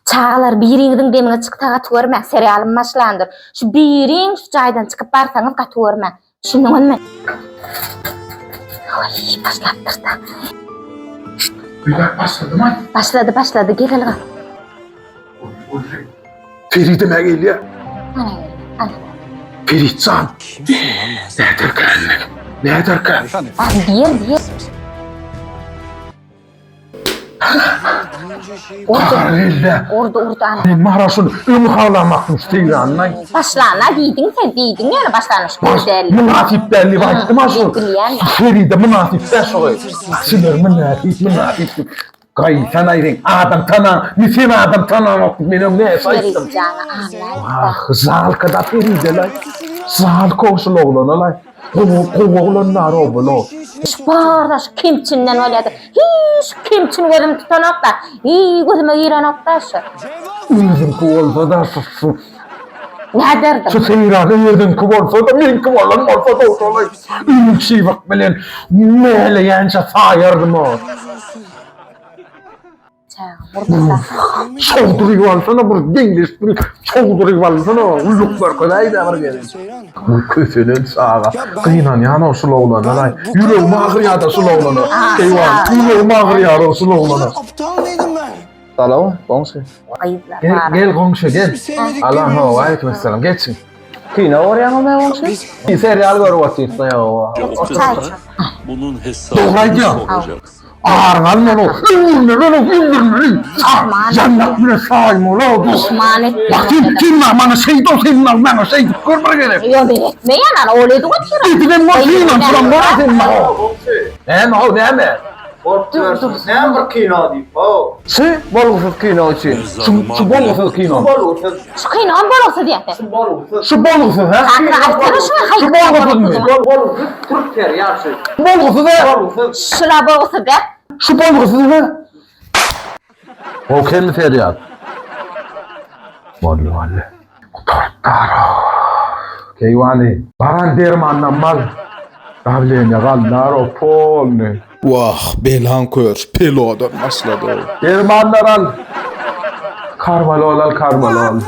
Çağlar biriňiziň demine çykta gatwörme, serialym başlandyr. Şu biriň şu jaýdan çykyp barsaňyz gatwörme. Şunuňmy? Oy, başlapdyrda. Güler başladı mı? Başladı, gel hele. Feridime geliyor. Ana. Feritcan. Nedir ki? Bir. Orada ana. Mahraşın ümhalamak istiyor anlayın. Başlana diýdiň sen diýdiň ýa başlanış güzel. Münafiplerli var. Maşun. Feride münafipler şoy. Sinir münafip. Gay sen ayrın adam tana, niçin adam tana benim ne saydım. Ah, zalkada Feride lan. Zalk olsun oğlan lan. Oğlanlar oğlan. Şu barda şu kimçinden öyledi. Hiç kimçin verim tutanakta. Gözüme giren nokta şu. Yüzüm kuvalsa da sussun. Ne derdim? Şu seyirada yüzüm kuvalsa da ben kuvalan olsa da olsa. Ünlük şey bak bilen. Neyle yençe sayardım o. Çoğduruyu alsana bu dengesini. Çoğduruyu alsana. Ulluklar kolay da var gelin. Bu kötünün sağa. Kıyınan yana usul oğlana lan. Yüreğim ağrıya da usul oğlana. Eyvah. Yüreğim ağrıya da usul oğlana. Alo, komşu. Gel komşu gel. Allahu aleykümselam geçin. Kino oraya mı komşu? Bir serial görüp atıyorsun ya. Bunun hesabı olacak. Ağırlan lan o. Cennet bile sahim ola. Düşman etti. Kim bana şeydi o senin al bana şeydi. Kurban gelin. Yo ben etmeyen ana öyle de oturuyor. Gidin makina falan bana senin o. Ne mi? Ne var kino deyip o? Şey balıksız kino için. Şu balıksız kino. Şu kıyınan bol olsa diye. Şu balıksız ha? Şu balıksız mı? Türk ter yaşı. Balıksız ha? Şuna bol olsa diye. Şu balıksız mı? O kendi feryat. Vallahi. Tartaro. Keyvani. Baran dermandan mal. Davlenya gallar o polni. Vah belhan kör pelodan başladı. Dermanlar al. Karmalı al.